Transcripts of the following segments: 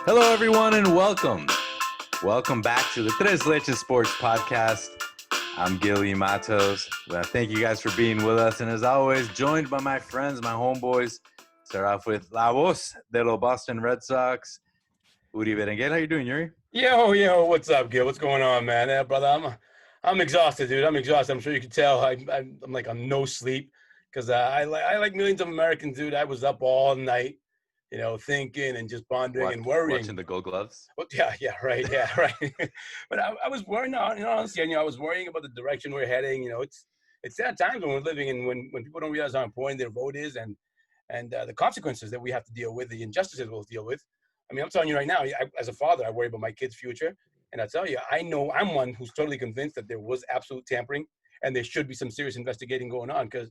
Hello, everyone, and welcome. Welcome back to the Tres Leches Sports Podcast. I'm Gilly Matos. Thank you guys for being with us. And as always, joined by my friends, my homeboys. Start off with La Voz de los Boston Red Sox, Uri Berenguer. How you doing, Yuri? Yo, what's up, Gil? What's going on, man? Yeah, brother, I'm exhausted, dude. I'm exhausted. I'm sure you can tell. I'm like on no sleep because I like millions of Americans, dude. I was up all night, thinking and just pondering and worrying. Watching the Gold Gloves? Well, yeah, right. But I was worrying, honestly, I was worrying about the direction we're heading. It's sad times when we're living in when people don't realize how important their vote is and the consequences that we have to deal with, the injustices we'll deal with. I mean, I'm telling you right now, as a father, I worry about my kid's future. And I tell you, I know I'm one who's totally convinced that there was absolute tampering and there should be some serious investigating going on, because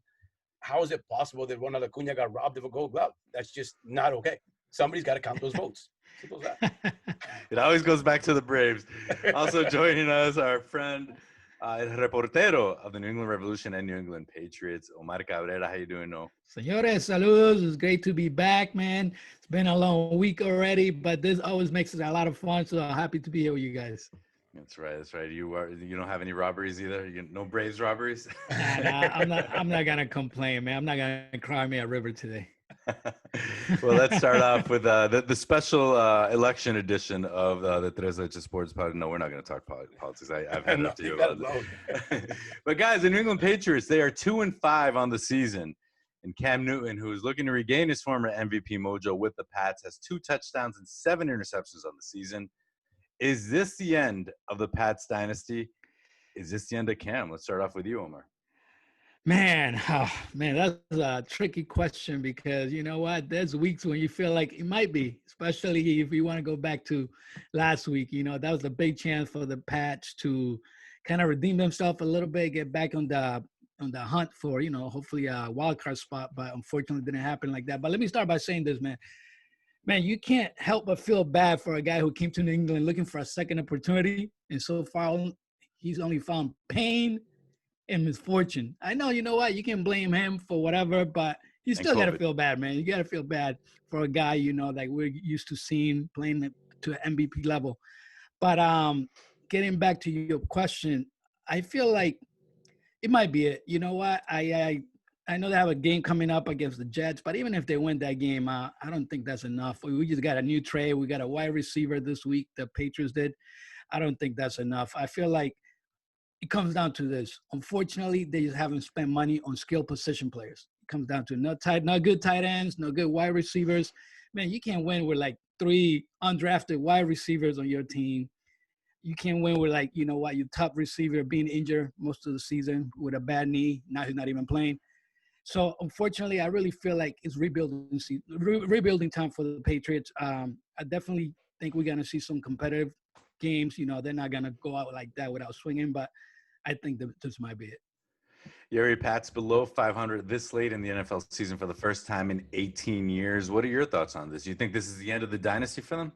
how is it possible that Ronald Acuna got robbed of a Gold Glove? That's just not okay. Somebody's got to count those votes. Simple as that. It always goes back to the Braves. Also joining us, our friend, el reportero of the New England Revolution and New England Patriots, Omar Cabrera. How you doing, No? Señores, saludos. It's great to be back, man. It's been a long week already, but this always makes it a lot of fun. So I'm happy to be here with you guys. That's right. You don't have any robberies either. No Braves robberies. Nah, I'm not gonna complain, man. I'm not gonna cry me a river today. Well, let's start off with the special election edition of the Tres Leches Sports Pod. No, we're not going to talk politics. I've had enough to do about it. But guys, the New England Patriots, they are 2-5 on the season. And Cam Newton, who is looking to regain his former MVP mojo with the Pats, has 2 touchdowns and 7 interceptions on the season. Is this the end of the Pats dynasty? Is this the end of Cam? Let's start off with you, Omar. Man, that's a tricky question, because you know what? There's weeks when you feel like it might be, especially if you want to go back to last week. That was a big chance for the Pats to kind of redeem themselves a little bit, get back on the hunt for, hopefully a wild card spot, but unfortunately it didn't happen like that. But let me start by saying this, man. Man, you can't help but feel bad for a guy who came to New England looking for a second opportunity, and so far he's only found pain and misfortune. I know, you know what? You can blame him for whatever, but you still got to feel bad, man. You got to feel bad for a guy, that we're used to seeing playing to an MVP level. But getting back to your question, I feel like it might be it. You know what? I know they have a game coming up against the Jets, but even if they win that game, I don't think that's enough. We just got a new trade. We got a wide receiver this week. The Patriots did. I don't think that's enough. I feel like it comes down to this. Unfortunately, they just haven't spent money on skilled position players. It comes down to not good tight ends, no good wide receivers. Man, you can't win with like 3 undrafted wide receivers on your team. You can't win with your top receiver being injured most of the season with a bad knee. Now he's not even playing. So unfortunately, I really feel like it's rebuilding time for the Patriots. I definitely think we're going to see some competitive games. They're not going to go out like that without swinging, but I think this might be it. Yuri, Pats below 500 this late in the NFL season for the first time in 18 years. What are your thoughts on this? Do you think this is the end of the dynasty for them?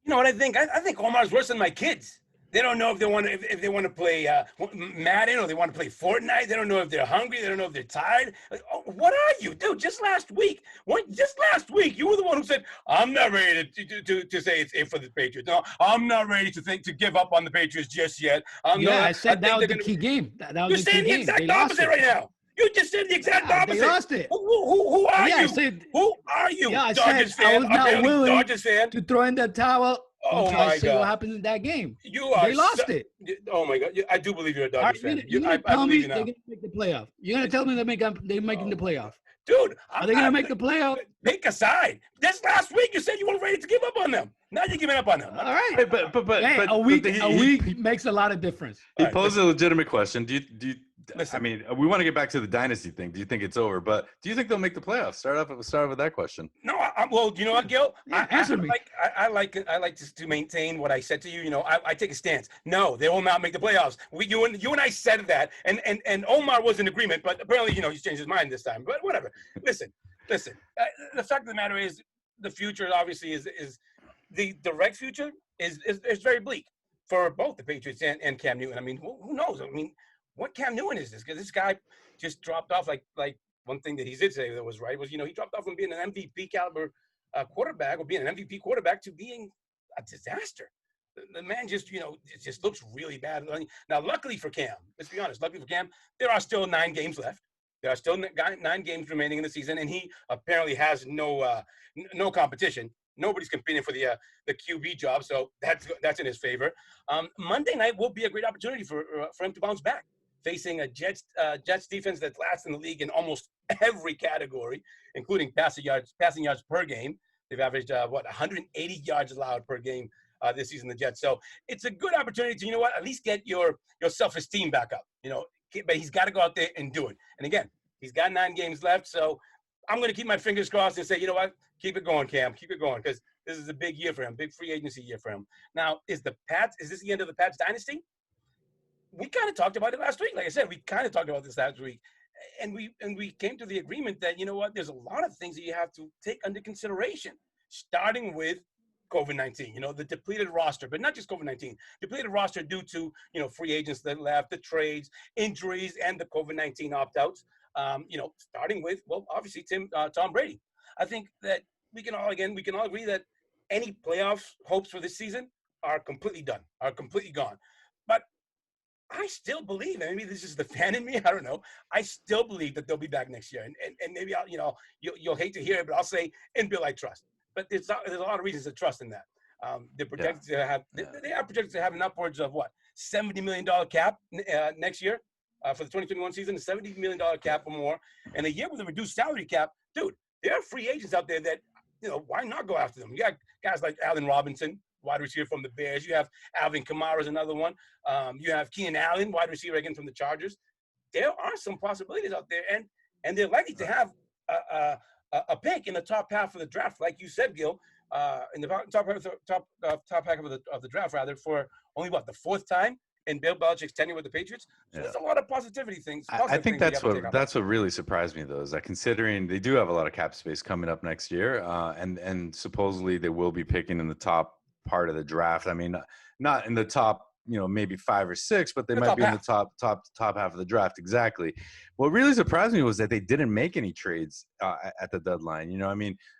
You know what I think? I think Omar's worse than my kids. They don't know if they want to play Madden or they want to play Fortnite. They don't know if they're hungry. They don't know if they're tired. What are you, dude? Just last week, you were the one who said, "I'm not ready to say it's it for the Patriots. No, I'm not ready to give up on the Patriots just yet." I said that was the key game. You're saying the exact opposite right now. You just said the exact opposite. They lost it. Who are you? Who are you? Yeah, I Dodgers said fan. I was not willing Dodgers fan. to throw in the towel. Oh my God! What happens in that game? They lost it. Oh my God! I do believe you're a Dodgers fan. You're gonna tell me they're now. gonna make the playoff. You're gonna tell me they're making the playoff. Dude, are they gonna make the playoff? Pick a side. Just last week you said you weren't ready to give up on them. Now you're giving up on them. All right, but a week makes a lot of difference. He posed a legitimate question. Do you? Listen, I mean, we want to get back to the dynasty thing. Do you think it's over? But do you think they'll make the playoffs? Start off with that question. No, well, you know what, Gil? Answer me. I like to maintain what I said to you. I take a stance. No, they will not make the playoffs. You and I said that, and Omar was in agreement, but apparently, he's changed his mind this time. But whatever. Listen. The fact of the matter is, the future obviously is the direct future is very bleak for both the Patriots and Cam Newton. I mean, who knows? I mean, what Cam Newton is this? Because this guy just dropped off like one thing that he did say that was right was, he dropped off from being an MVP caliber quarterback or being an MVP quarterback to being a disaster. The man just, it just looks really bad. Now, luckily for Cam, let's be honest, luckily for Cam, there are still 9 games left. There are still 9 games remaining in the season, and he apparently has no competition. Nobody's competing for the QB job, so that's in his favor. Monday night will be a great opportunity for him to bounce back, facing a Jets defense that's last in the league in almost every category, including passing yards per game. They've averaged 180 yards allowed per game this season, the Jets. So it's a good opportunity to, at least get your self-esteem back up. But he's got to go out there and do it. And again, he's got 9 games left, so I'm going to keep my fingers crossed and say, you know what, keep it going, Cam, keep it going, because this is a big year for him, big free agency year for him. Now, is this the end of the Pats dynasty? We kind of talked about it last week. Like I said, we kind of talked about this last week, and we came to the agreement that, there's a lot of things that you have to take under consideration, starting with COVID-19, the depleted roster, but not just COVID-19, depleted roster due to, free agents that left, the trades, injuries, and the COVID-19 opt-outs. Starting with, obviously Tom Brady. I think that we can all agree that any playoff hopes for this season are completely done, are completely gone. But I still believe, and maybe this is the fan in me, I don't know. I still believe that they'll be back next year. And maybe you'll hate to hear it, but I'll say in Bill I trust. But there's a lot of reasons to trust in that. They're projected to have they are projected to have an upwards of $70 million cap next year for the 2021 season, a $70 million cap or more, and a year with a reduced salary cap. Dude, there are free agents out there that why not go after them? You got guys like Allen Robinson, wide receiver from the Bears. You have Alvin Kamara is another one. You have Keenan Allen, wide receiver again from the Chargers. There are some possibilities out there, and they're likely to have a pick in the top half of the draft, like you said, Gil, in the top half of the draft, rather, for only the 4th time in Bill Belichick's tenure with the Patriots. So there's a lot of positivity things. I think that's what really surprised me, though, is that considering they do have a lot of cap space coming up next year, and supposedly they will be picking in the top part of the draft. I mean, not in the top, maybe 5 or 6, but they might be in the top half of the draft. Exactly. What really surprised me was that they didn't make any trades at the deadline.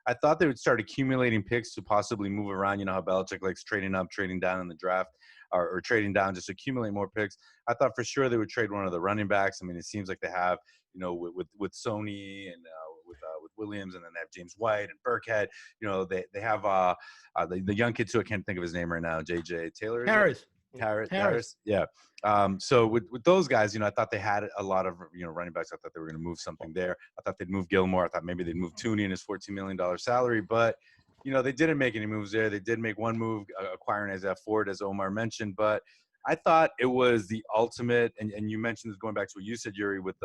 I thought they would start accumulating picks to possibly move around. You know how Belichick likes trading up, trading down in the draft, or trading down, just accumulate more picks. I thought for sure they would trade one of the running backs. I mean, it seems like they have, with Sony and with Williams, and then they have James White and Burkhead. They have the young kid too. I can't think of his name right now. JJ Taylor. Harris. Yeah. So with those guys, I thought they had a lot of, running backs. I thought they were going to move something there. I thought they'd move Gilmore. I thought maybe they'd move Tooney and his $14 million salary, but they didn't make any moves there. They did make one move, acquiring Isaiah Ford, as Omar mentioned, but I thought it was the ultimate, and you mentioned this going back to what you said, Yuri, with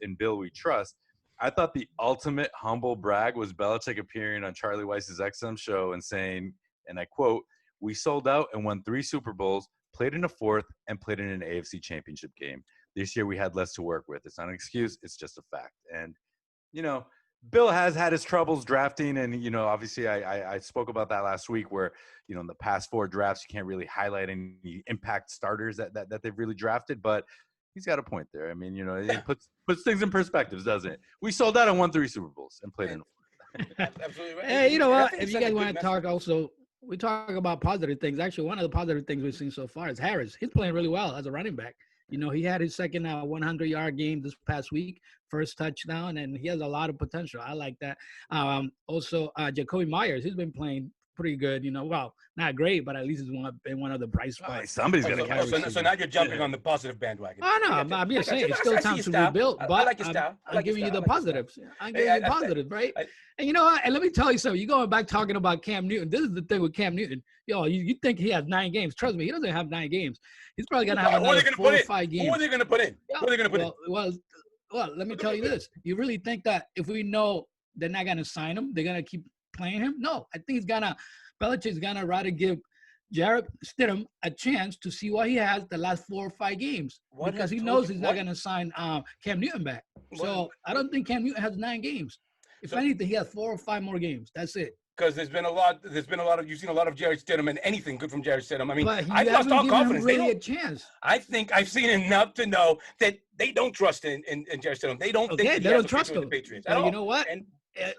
in Bill We Trust. I thought the ultimate humble brag was Belichick appearing on Charlie Weiss's XM show and saying, and I quote, "We sold out and won 3 Super Bowls, played in a 4th, and played in an AFC championship game. This year we had less to work with. It's not an excuse. It's just a fact." And, Bill has had his troubles drafting. And, obviously I spoke about that last week where, in the past 4 drafts, you can't really highlight any impact starters that they've really drafted. But he's got a point there. I mean, it puts things in perspectives, doesn't it? We sold out and won 3 Super Bowls and played in a 4th. Absolutely right. Hey, you know what? If you guys want to talk also, we talk about positive things. Actually, one of the positive things we've seen so far is Harris. He's playing really well as a running back. He had his second 100-yard game this past week, first touchdown, and he has a lot of potential. I like that. Also, Jacoby Myers, he's been playing pretty good. Well, not great, but at least he's been one of the bright spots. Somebody's going to carry. So now you're jumping on the positive bandwagon. Oh, no, I'm just saying it's still time to rebuild. But I like your style. I'm giving you the positives. I'm giving you positives, right? And you know what? And let me tell you something. You're going back talking about Cam Newton. This is the thing with Cam Newton. You think he has 9 games. Trust me, he doesn't have 9 games. He's probably going to have another 4 or 5 games. Who are they going to put in? Well, let me tell you this. You really think that if we know they're not going to sign him, they're going to keep playing him? No, I think Belichick's going to rather give Jarrett Stidham a chance to see what he has the last 4 or 5 games because he knows he's not going to sign Cam Newton back. So I don't think Cam Newton has 9 games. If anything, he has 4 or 5 more games. That's it. Because there's been a lot of you've seen a lot of Jarrett Stidham and anything good from Jarrett Stidham. I mean, I've lost all confidence. Really a chance. I think I've seen enough to know that they don't trust in Jarrett Stidham. They don't think they don't trust him. The Patriots You know what?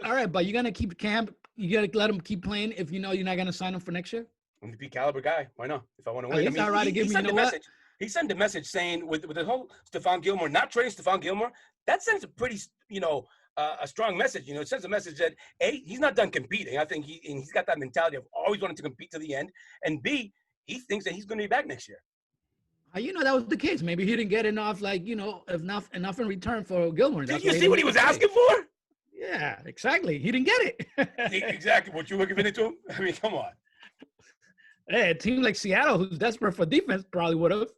All right, but you're gonna keep Cam You gotta let him keep playing if you know you're not gonna sign him for next year. MVP caliber guy. Why not? If I want to At win, I least mean, I'd rather give he me. You sent know a what? message. He sent a message saying with the whole Stephon Gilmore not trading Stephon Gilmore. That sends a pretty a strong message. You know, it sends a message that A, he's not done competing. I think he's got that mentality of always wanting to compete to the end, and B, he thinks that he's going to be back next year. You know that was the case. Maybe he didn't get enough, like enough in return for Gilmore. Did you see what he was asking for? for? Yeah, exactly. He didn't get it. Exactly what you were giving it to him. I mean, come on. Hey, a team like Seattle, who's desperate for defense, probably would have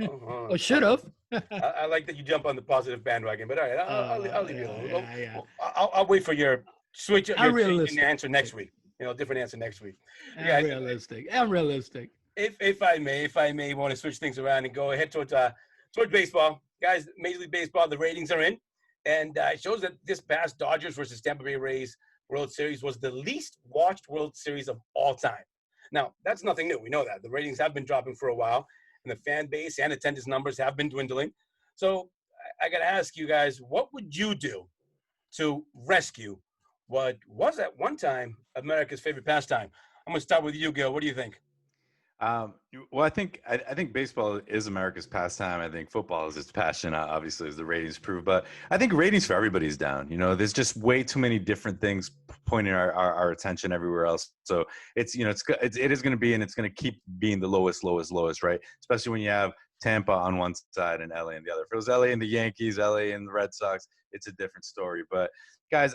or should have. I like that you jump on the positive bandwagon, but all right, I'll leave you alone. Yeah. I'll wait for your switch. Your Unrealistic answer next week. Different answer next week. Unrealistic. Unrealistic. If I may want to switch things around and go ahead towards baseball, guys. Major League Baseball, the ratings are in, and it shows that this past Dodgers versus Tampa Bay Rays World Series was the least watched World Series of all time. Now, that's nothing new. We know that. The ratings have been dropping for a while, and the fan base and attendance numbers have been dwindling. So I got to ask you guys, what would you do to rescue what was at one time America's favorite pastime? I'm going to start with you, Gil. What do you think? Well, I think baseball is America's pastime. I think football is its passion, obviously, as the ratings prove. But I think ratings for everybody is down. There's just way too many different things pointing our attention everywhere else. So it is going to be, and it's going to keep being the lowest, right? Especially when you have Tampa on one side and LA on the other. If it was LA and the Yankees, LA and the Red Sox, it's a different story. But guys,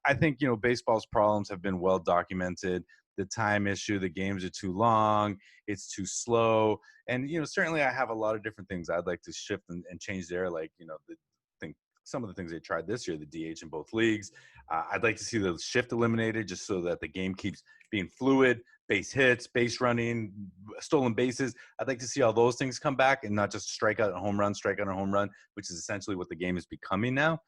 I think baseball's problems have been well documented. The time issue, the games are too long, it's too slow. And, certainly I have a lot of different things I'd like to shift and change there. Like, some of the things they tried this year, the DH in both leagues. I'd like to see the shift eliminated just so that the game keeps being fluid, base hits, base running, stolen bases. I'd like to see all those things come back and not just strikeout and home run, which is essentially what the game is becoming now.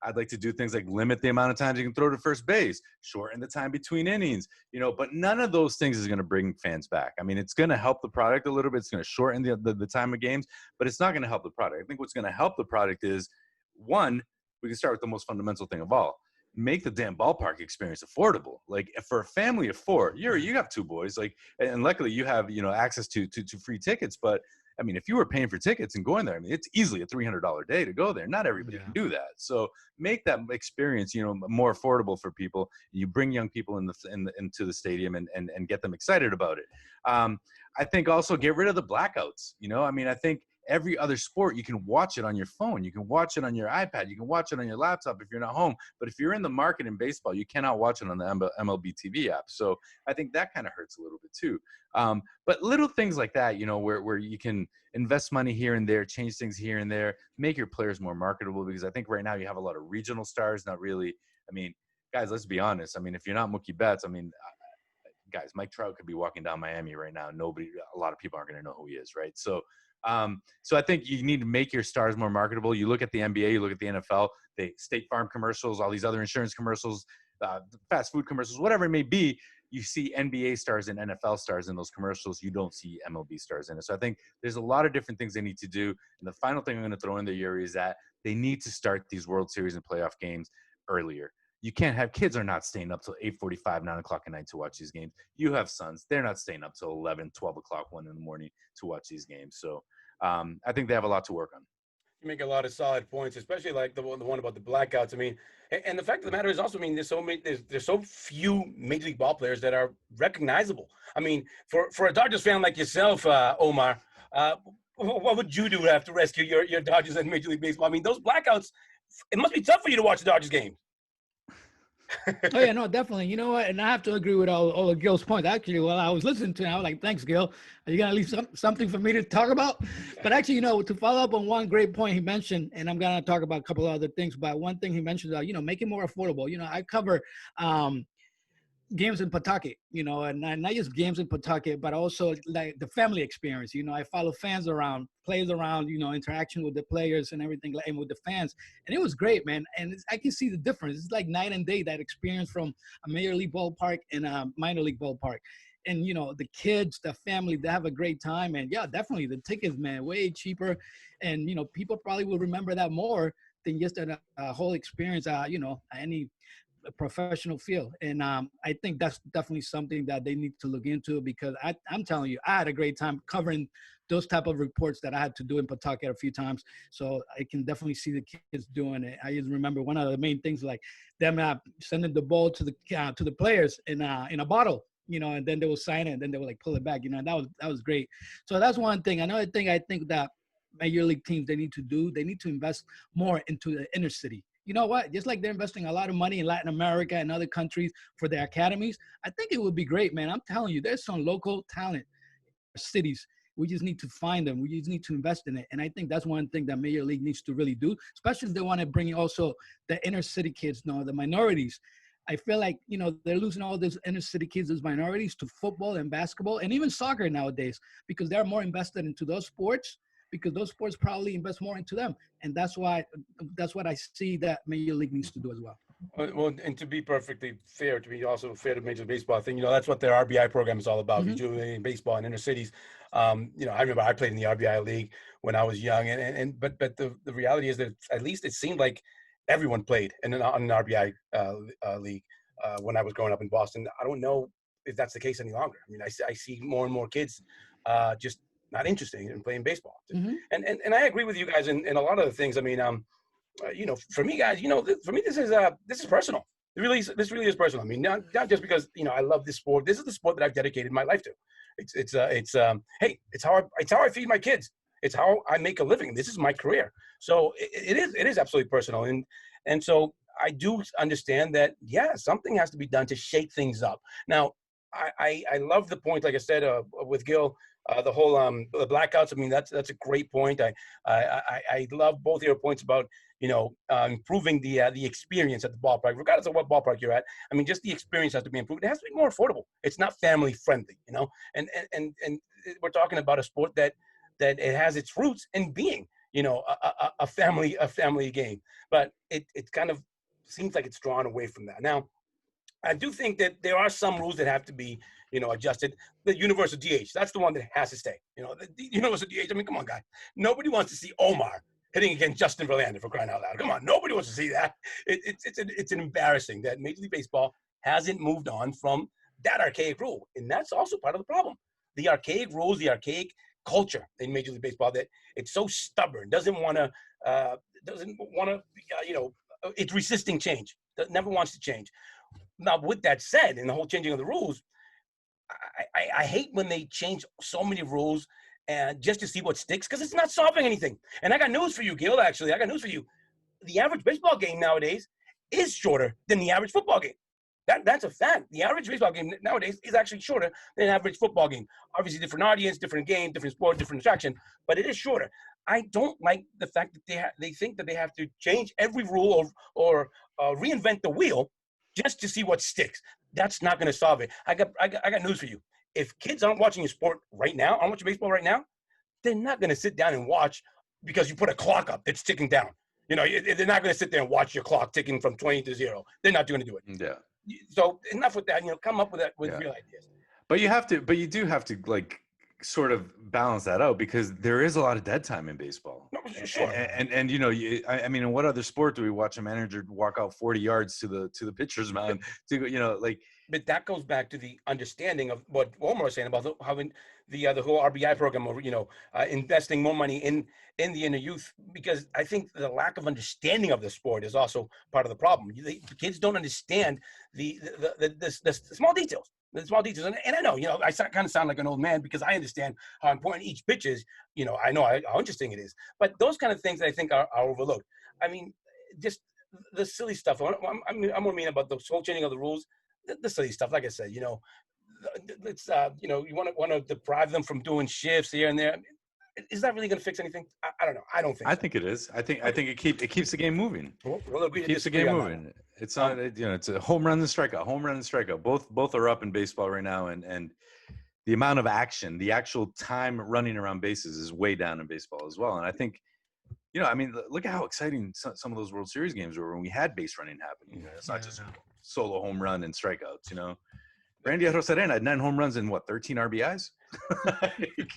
I'd like to do things like limit the amount of times you can throw to first base, shorten the time between innings, but none of those things is going to bring fans back. I mean, it's going to help the product a little bit. It's going to shorten the time of games, but it's not going to help the product. I think what's going to help the product is, one, we can start with the most fundamental thing of all. Make the damn ballpark experience affordable. Like for a family of four, you have two boys, and luckily you have, access to free tickets, but I mean, if you were paying for tickets and going there, I mean, it's easily a $300 day to go there. Not everybody can do that. So make that experience, more affordable for people. You bring young people into the stadium and get them excited about it. I think also get rid of the blackouts. I mean, I think every other sport, you can watch it on your phone. You can watch it on your iPad. You can watch it on your laptop if you're not home. But if you're in the market in baseball, you cannot watch it on the MLB TV app. So I think that kind of hurts a little bit too. But little things like that, where you can invest money here and there, change things here and there, make your players more marketable, because I think right now you have a lot of regional stars, not really. I mean, guys, let's be honest. I mean, if you're not Mookie Betts, I mean, guys, Mike Trout could be walking down Miami right now. A lot of people aren't going to know who he is, right? So I think you need to make your stars more marketable. You look at the NBA, you look at the NFL, the State Farm commercials, all these other insurance commercials, fast food commercials, whatever it may be. You see NBA stars and NFL stars in those commercials. You don't see MLB stars in it. So I think there's a lot of different things they need to do. And the final thing I'm going to throw in there, Yuri, is that they need to start these World Series and playoff games earlier. You can't have kids are not staying up till 8:45, 9 o'clock at night to watch these games. You have sons. They're not staying up till 11, 12 o'clock, 1 in the morning to watch these games. So I think they have a lot to work on. You make a lot of solid points, especially like the one about the blackouts. I mean, and the fact of the matter is also, I mean, there's so few Major League ball players that are recognizable. I mean, for a Dodgers fan like yourself, Omar, what would you do to have to rescue your Dodgers in Major League Baseball? I mean, those blackouts, it must be tough for you to watch the Dodgers games. Oh yeah, no, definitely. You know what? And I have to agree with all of Gil's points. Actually, while I was listening to it, I was like, "Thanks, Gil. Are you gonna leave something for me to talk about?" But actually, to follow up on one great point he mentioned, and I'm gonna talk about a couple of other things. But one thing he mentioned, make it more affordable. I cover games in Pawtucket, and not just games in Pawtucket, but also like the family experience. I follow fans around, players around, interaction with the players and everything, and with the fans. And it was great, man. And I can see the difference. It's like night and day, that experience from a major league ballpark and a minor league ballpark. And, the kids, the family, they have a great time. And yeah, definitely the tickets, man, way cheaper. And, people probably will remember that more than just a whole experience, any a professional field. And I think that's definitely something that they need to look into, because I'm telling you, I had a great time covering those type of reports that I had to do in Pawtucket a few times. So I can definitely see the kids doing it. I just remember one of the main things, like them sending the ball to the players in a bottle, and then they will sign it and then they will like pull it back, and that was great. So that's one thing. Another thing I think that major league teams, they need to invest more into the inner city. You know what? Just like they're investing a lot of money in Latin America and other countries for their academies, I think it would be great, man. I'm telling you, there's some local talent cities. We just need to find them. We just need to invest in it. And I think that's one thing that Major League needs to really do, especially if they want to bring also the inner city kids, the minorities. I feel like, they're losing all those inner city kids as minorities to football and basketball and even soccer nowadays, because they're more invested into those sports, because those sports probably invest more into them. And that's what I see that Major League needs to do as well. Well, and to be perfectly fair, to be also fair to Major League Baseball, I think, that's what their RBI program is all about, rejuvenating baseball in inner cities. I remember I played in the RBI league when I was young, but the reality is that at least it seemed like everyone played in an RBI league when I was growing up in Boston. I don't know if that's the case any longer. I mean, I see more and more kids just not interested in playing baseball. And I agree with you guys in a lot of the things. I mean, for me, guys, for me, this is personal. This really is personal. I mean, not just because I love this sport. This is the sport that I've dedicated my life to. Hey, it's how I feed my kids. It's how I make a living. This is my career. So it is absolutely personal. And so I do understand that, yeah, something has to be done to shake things up. Now, I love the point, like I said, with Gil, the whole the blackouts. I mean, that's a great point. I love both of your points about improving the experience at the ballpark, regardless of what ballpark you're at. I mean, just the experience has to be improved. It has to be more affordable. It's not family friendly, and we're talking about a sport that it has its roots in being, a family game, but it kind of seems like it's drawn away from that. Now, I do think that there are some rules that have to be, adjusted. The universal DH, that's the one that has to stay. The universal DH, I mean, come on, guys. Nobody wants to see Omar hitting against Justin Verlander, for crying out loud. Come on, nobody wants to see that. It's an embarrassing that Major League Baseball hasn't moved on from that archaic rule. And that's also part of the problem. The archaic rules, the archaic culture in Major League Baseball, that it's so stubborn, doesn't want to, it's resisting change, never wants to change. Now, with that said, in the whole changing of the rules, I hate when they change so many rules and just to see what sticks, because it's not solving anything. And I got news for you, Gil, actually. I got news for you. The average baseball game nowadays is shorter than the average football game. That's a fact. The average baseball game nowadays is actually shorter than an average football game. Obviously, different audience, different game, different sport, different attraction, but it is shorter. I don't like the fact that they think that they have to change every rule or reinvent the wheel just to see what sticks. That's not going to solve it. I got news for you. If kids aren't watching your sport right now, aren't watching baseball right now, they're not going to sit down and watch because you put a clock up that's ticking down. They're not going to sit there and watch your clock ticking from 20 to 0. They're not going to do it. Yeah. So enough with that. Come up with real ideas. But you do have to like sort of balance that out, because there is a lot of dead time in baseball. No, sure. And I mean, in what other sport do we watch a manager walk out 40 yards to the pitcher's mound But that goes back to the understanding of what Omar was saying about having the whole RBI program, or investing more money in the inner youth, because I think the lack of understanding of the sport is also part of the problem. The kids don't understand the small details. The small details, and I know, I kind of sound like an old man because I understand how important each pitch is. I know how interesting it is, but those kind of things I think are overlooked. I mean, just the silly stuff. I'm more mean about the whole changing of the rules. The silly stuff, like I said, it's you want to deprive them from doing shifts here and there. Is that really going to fix anything? I don't know. I don't think. I think it is. I think it keeps the game moving. We'll agree it keeps the game moving. It's not it's a home run and strikeout. Both are up in baseball right now, and the amount of action, the actual time running around bases, is way down in baseball as well. And I think, I mean, look at how exciting some of those World Series games were when we had base running happening. It's not just solo home run and strikeouts. Randy Arozarena had 9 home runs and 13 RBIs?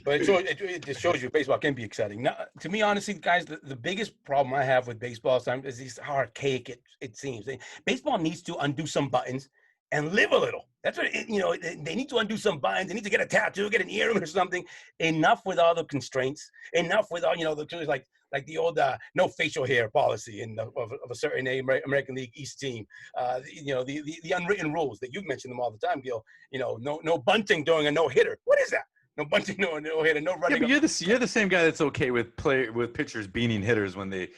But it just shows you baseball can be exciting. Now, to me, honestly, guys, the biggest problem I have with baseball is how archaic it seems. Baseball needs to undo some buttons and live a little. That's what they need to undo some buttons. They need to get a tattoo, get an earring or something. Enough with all the constraints. Enough with all the like the old no facial hair policy of a certain American League East team. The unwritten rules that you've mentioned them all the time, Gil. No bunting during a no hitter. What is that? No bunting, no hitter, no running. Yeah, but you're the same guy that's okay with pitchers beaning hitters when they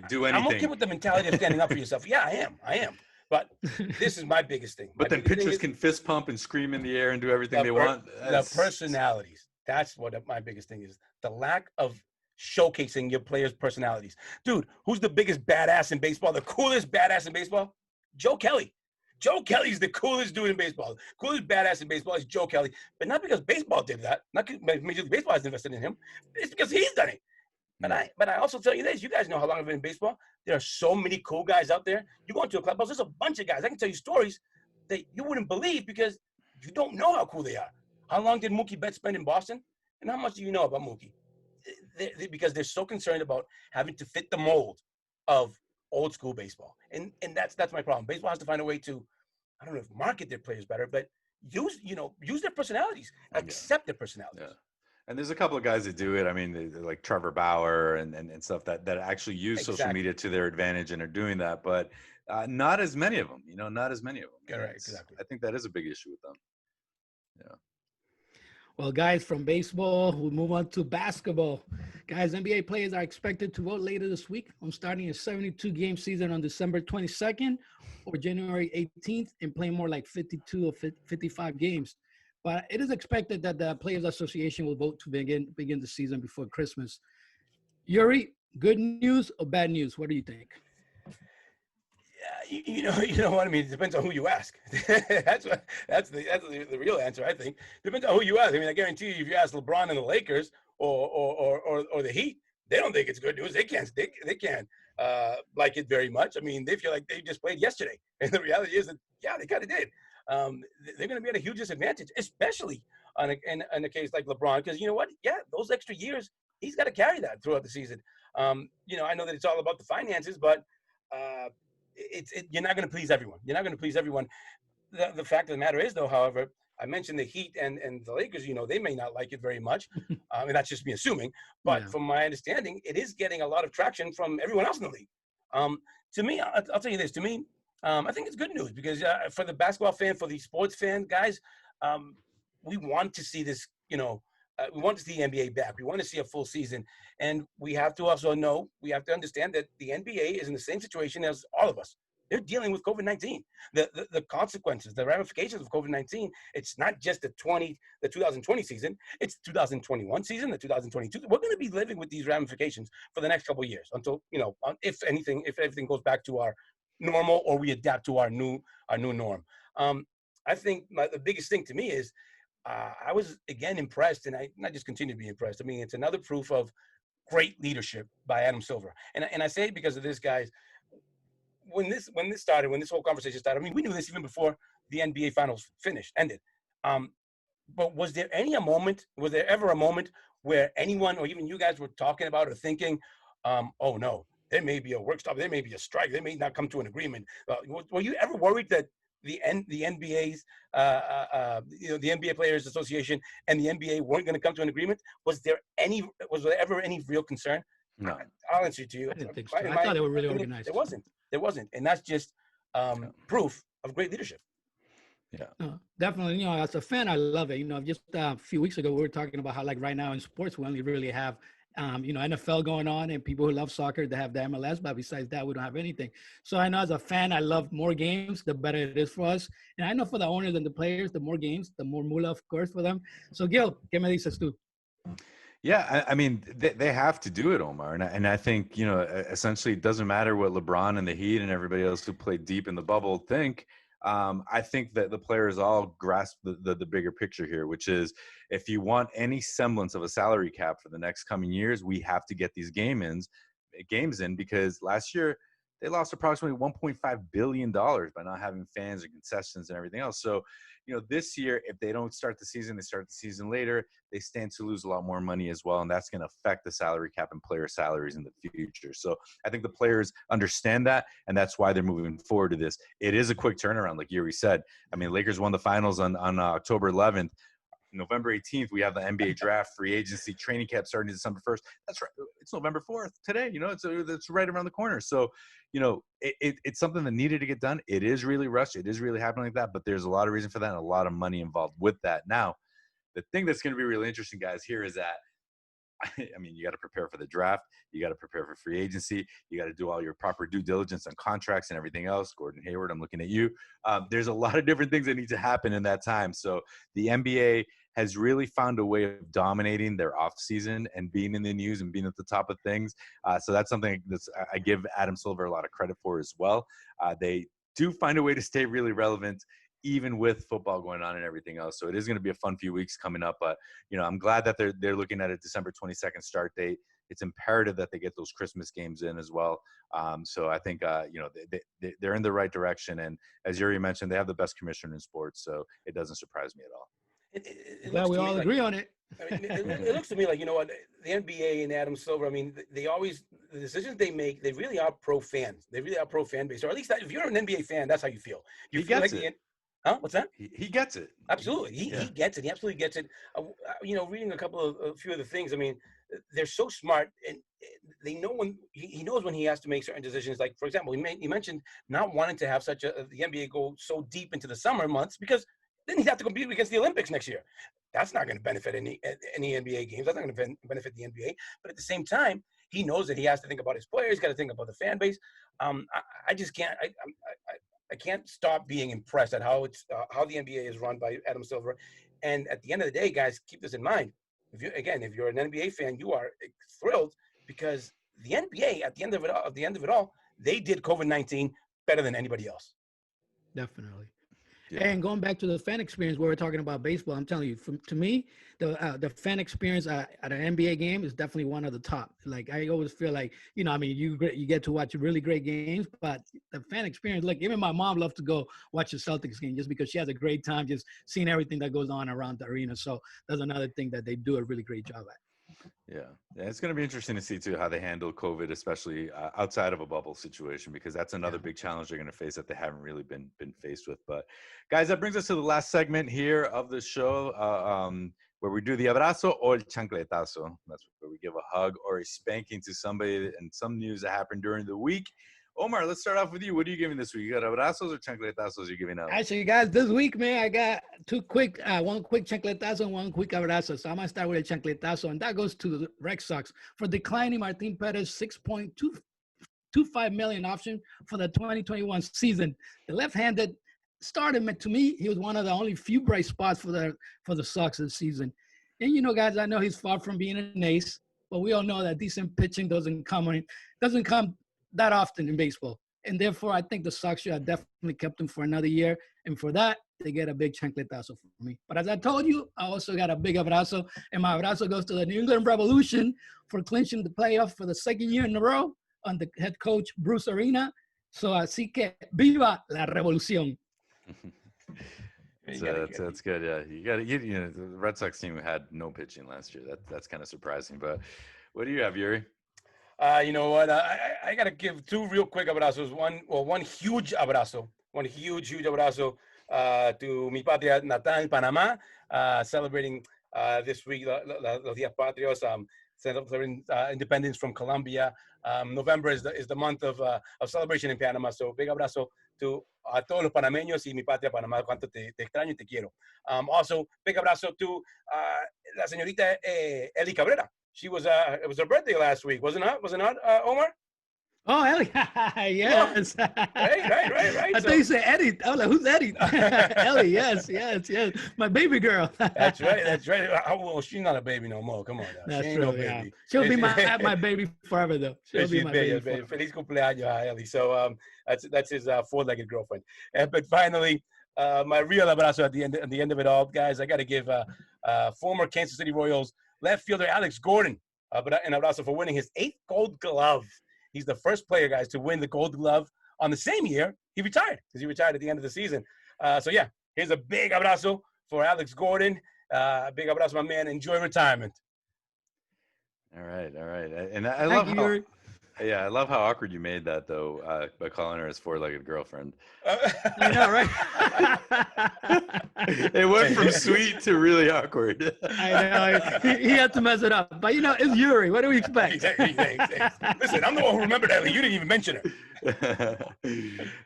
do anything. I'm okay with the mentality of standing up for yourself. Yeah, I am. But this is my biggest thing. But then pitchers can fist pump and scream in the air and do everything they want. The personalities. That's what my biggest thing is. The lack of showcasing your players' personalities. Dude, who's the biggest badass in baseball? The coolest badass in baseball? Joe Kelly. Joe Kelly's the coolest dude in baseball. Coolest badass in baseball is Joe Kelly. But not because baseball did that. Not because Major League Baseball has invested in him. It's because he's done it. But I also tell you this. You guys know how long I've been in baseball. There are so many cool guys out there. You go into a clubhouse, there's a bunch of guys. I can tell you stories that you wouldn't believe because you don't know how cool they are. How long did Mookie Betts spend in Boston? And how much do you know about Mookie? Because they're so concerned about having to fit the mold of old school baseball. And that's my problem. Baseball has to find a way to, I don't know if market their players better, but use their personalities, accept their personalities. Yeah. And there's a couple of guys that do it. I mean, like Trevor Bauer and stuff that actually use social media to their advantage and are doing that, but not as many of them, not as many of them. Right, exactly. I think that is a big issue with them. Yeah. Well, guys, from baseball, we'll move on to basketball. Guys, NBA players are expected to vote later this week on starting a 72-game season on December 22nd or January 18th and playing more like 52 or 55 games. But it is expected that the Players Association will vote to begin the season before Christmas. Yuri, good news or bad news? What do you think? Yeah, you know what I mean. It depends on who you ask. that's the real answer, I think. Depends on who you ask. I mean, I guarantee you, if you ask LeBron and the Lakers or the Heat, they don't think it's good news. They can't like it very much. I mean, they feel like they just played yesterday, and the reality is that they kind of did. They're going to be at a huge disadvantage, especially in a case like LeBron, because you know what? Yeah, those extra years, he's got to carry that throughout the season. I know that it's all about the finances, but you're not going to please everyone. You're not going to please everyone. The fact of the matter is, though, however, I mentioned the Heat and the Lakers, they may not like it very much. And that's just me assuming. But from my understanding, it is getting a lot of traction from everyone else in the league. To me, I'll tell you this. To me, I think it's good news because for the basketball fan, for the sports fan, guys, we want to see this, we want to see the NBA back. We want to see a full season. And we have to also we have to understand that the NBA is in the same situation as all of us. They're dealing with COVID-19. The consequences, the ramifications of COVID-19, it's not just the 2020 season, it's the 2021 season, the 2022. We're going to be living with these ramifications for the next couple of years until, if everything goes back to our normal or we adapt to our new norm. I think the biggest thing to me is I was again impressed, and I just continue to be impressed. I mean, it's another proof of great leadership by Adam Silver, and I say it because of this, guys. When this whole conversation started, I mean, we knew this even before the NBA Finals ended. But was there ever a moment where anyone or even you guys were talking about or thinking, oh no, there may be a work stop, there may be a strike, they may not come to an agreement? Were you ever worried that the NBA's, the NBA Players Association and the NBA weren't going to come to an agreement? Was there ever any real concern? No. I'll answer it to you. I didn't think so. I thought they were really organized. There wasn't. And that's just proof of great leadership. Yeah, definitely. As a fan, I love it. Just a few weeks ago, we were talking about how, like, right now in sports, we only really have, NFL going on and people who love soccer, they have the MLS, but besides that, we don't have anything. So I know as a fan, I love more games, the better it is for us. And I know for the owners and the players, the more games, the more moolah, of course, for them. So Gil, ¿qué me dices tú? Yeah, I mean, they have to do it, Omar. And I think, essentially it doesn't matter what LeBron and the Heat and everybody else who played deep in the bubble think. I think that the players all grasp the bigger picture here, which is if you want any semblance of a salary cap for the next coming years, we have to get these games in because last year, they lost approximately $1.5 billion by not having fans and concessions and everything else. So, this year, if they don't start the season, they start the season later, they stand to lose a lot more money as well. And that's going to affect the salary cap and player salaries in the future. So I think the players understand that. And that's why they're moving forward to this. It is a quick turnaround, like Yuri said. I mean, Lakers won the finals on October 11th. November 18th, we have the NBA draft, free agency, training camp starting December 1st. That's right. It's November 4th today. It's right around the corner. So, it's something that needed to get done. It is really rushed. It is really happening like that, but there's a lot of reason for that and a lot of money involved with that. Now, the thing that's going to be really interesting, guys, here is that, I mean, you got to prepare for the draft. You got to prepare for free agency. You got to do all your proper due diligence on contracts and everything else. Gordon Hayward, I'm looking at you. There's a lot of different things that need to happen in that time. So the NBA has really found a way of dominating their off season and being in the news and being at the top of things. So that's something I give Adam Silver a lot of credit for as well. They do find a way to stay really relevant, even with football going on and everything else. So it is going to be a fun few weeks coming up. But, I'm glad that they're looking at a December 22nd start date. It's imperative that they get those Christmas games in as well. So I think, they're in the right direction. And as Yuri mentioned, they have the best commissioner in sports. So it doesn't surprise me at all. Well, we all agree on it. I mean, it looks to me like, what, the NBA and Adam Silver, I mean, the decisions they make, they really are pro fans. They really are pro fan base. Or at least if you're an NBA fan, that's how you feel. You feel like huh? What's that? He gets it. Absolutely. He gets it. He absolutely gets it. Reading a few of the things, I mean, they're so smart and they know when he knows when he has to make certain decisions. Like, for example, he mentioned not wanting to have the NBA go so deep into the summer months because then he'd have to compete against the Olympics next year. That's not going to benefit any NBA games. That's not going to benefit the NBA. But at the same time, he knows that he has to think about his players. He's got to think about the fan base. I just can't. I can't stop being impressed at how the NBA is run by Adam Silver. And at the end of the day, guys, keep this in mind. If you're an NBA fan, you are thrilled because the NBA at the end of it all, they did COVID-19 better than anybody else. Definitely. Yeah. And going back to the fan experience where we're talking about baseball, I'm telling you, to me, the fan experience at an NBA game is definitely one of the top. Like, I always feel like, you get to watch really great games, but the fan experience, like, even my mom loves to go watch the Celtics game just because she has a great time just seeing everything that goes on around the arena. So that's another thing that they do a really great job at. Yeah, it's going to be interesting to see too how they handle COVID, especially outside of a bubble situation, because that's another big challenge they're going to face that they haven't really been faced with. But guys, that brings us to the last segment here of the show, where we do the abrazo or el chancletazo. That's where we give a hug or a spanking to somebody and some news that happened during the week. Omar, let's start off with you. What are you giving this week? You got abrazos or chancletazos you're giving out? Actually, guys, this week, man, I got one quick chancletazo and one quick abrazo. So I'm going to start with a chancletazo, and that goes to the Red Sox for declining Martin Perez $6.25 million option for the 2021 season. The left-handed started, to me, he was one of the only few bright spots for the Sox this season. And, guys, I know he's far from being an ace, but we all know that decent pitching doesn't come that often in baseball. And therefore, I think the Sox should have definitely kept him for another year. And for that, they get a big chancletazo from me. But as I told you, I also got a big abrazo. And my abrazo goes to the New England Revolution for clinching the playoff for the second year in a row on the head coach, Bruce Arena. So así que viva la revolución. That's good. Yeah, the Red Sox team had no pitching last year. That's kind of surprising. But what do you have, Yuri? You know what? I got to give two real quick abrazos. One huge abrazo. One huge abrazo to mi patria natal, Panama, celebrating this week, los Días Patrios, celebrating independence from Colombia. November is the month of celebration in Panama. So big abrazo to a todos los panameños y mi patria Panamá. Cuánto te extraño y te quiero. Also, big abrazo to la señorita Eli Cabrera. It was her birthday last week, wasn't it, Omar? Oh, Ellie, yes. Right. I thought you said Eddie. I was like, who's Eddie? Ellie, yes. My baby girl. That's right. Well, she's not a baby no more. Come on now. That's true, yeah. She'll be my baby forever, though. She'll be my baby forever. Feliz cumpleaños, Ellie. So that's his four-legged girlfriend. But finally, my real abrazo at the end of it all, guys, I got to give former Kansas City Royals left fielder Alex Gordon an abrazo for winning his 8th Gold Glove He's the first player, guys, to win the Gold Glove on the same year he retired, because he retired at the end of the season. So yeah, here's a big abrazo for Alex Gordon. Big abrazo, my man. Enjoy retirement. All right. And I love how. Yeah, I love how awkward you made that, though, by calling her his four-legged girlfriend. I know, right? It went from sweet to really awkward. I know. He had to mess it up. But, it's Yuri. What do we expect? Thanks. Listen, I'm the one who remembered that. You didn't even mention her.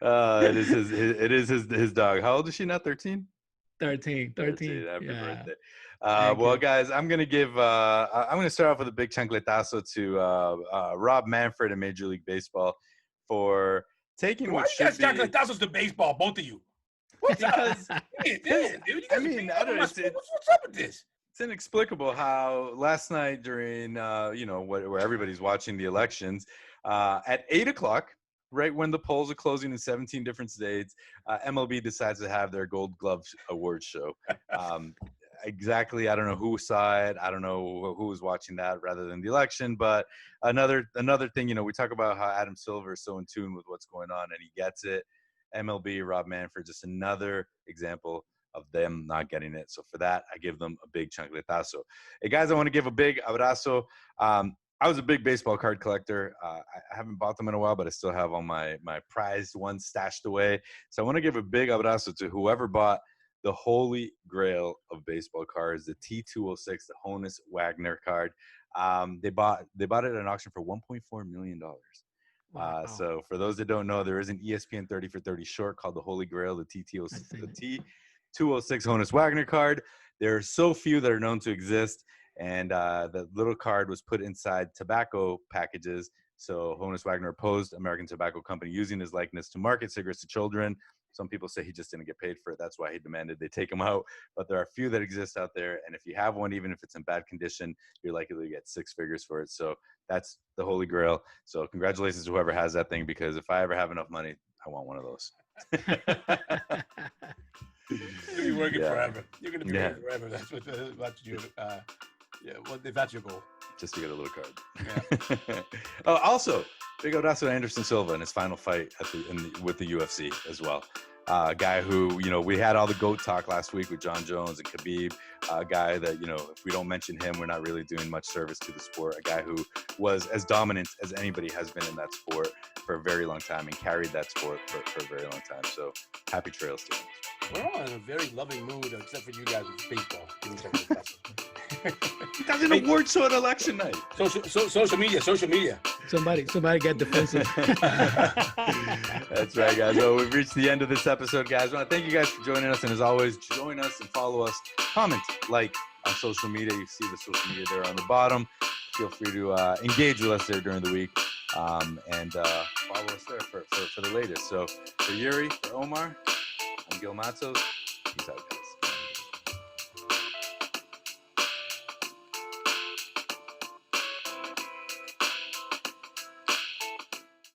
It is his dog. How old is she now? 13? 13. Happy Yeah. birthday. Well, guys, I'm gonna start off with a big chancletazo to Rob Manfred in Major League Baseball for taking Why what you should guys be. chancletazos to baseball, both of you? What's up? Dude, you guys what's up with this? It's inexplicable how last night during where everybody's watching the elections at 8:00. Right when the polls are closing in 17 different states, MLB decides to have their Gold Glove Awards show. Exactly, I don't know who saw it. I don't know who was watching that rather than the election. But another thing, we talk about how Adam Silver is so in tune with what's going on, and he gets it. MLB, Rob Manfred, just another example of them not getting it. So for that, I give them a big chancletazo. Hey, guys, I want to give a big abrazo. I was a big baseball card collector. I haven't bought them in a while, but I still have all my prized ones stashed away. So I want to give a big abrazo to whoever bought the holy grail of baseball cards, the T206, the Honus Wagner card. They bought it at an auction for $1.4 million. Wow. So for those that don't know, there is an ESPN 30 for 30 short called the Holy Grail, the T206 Honus Wagner card. There are so few that are known to exist. And the little card was put inside tobacco packages. So Honus Wagner opposed American Tobacco Company using his likeness to market cigarettes to children. Some people say he just didn't get paid for it. That's why he demanded they take him out. But there are a few that exist out there. And if you have one, even if it's in bad condition, you're likely to get six figures for it. So that's the Holy Grail. So congratulations to whoever has that thing, because if I ever have enough money, I want one of those. You'll be working forever. You're going to be working forever. That's what you well, if that's your goal. Just to get a little card. Yeah. Also, big abrazo to Anderson Silva in his final fight with the UFC as well. A guy who, we had all the GOAT talk last week with John Jones and Khabib. A guy that, if we don't mention him, we're not really doing much service to the sport. A guy who was as dominant as anybody has been in that sport for a very long time and carried that sport for a very long time. So happy trails to him. We're all in a very loving mood, except for you guys with baseball. That's an award show at election night. Social media. Somebody get defensive. That's right, guys. Well, we've reached the end of this episode, guys. I want to thank you guys for joining us. And as always, join us and follow us. Comment, like on social media. You see the social media there on the bottom. Feel free to engage with us there during the week. And follow us there for the latest. So for Yuri, for Omar, I'm Gil Matos. Peace out, guys.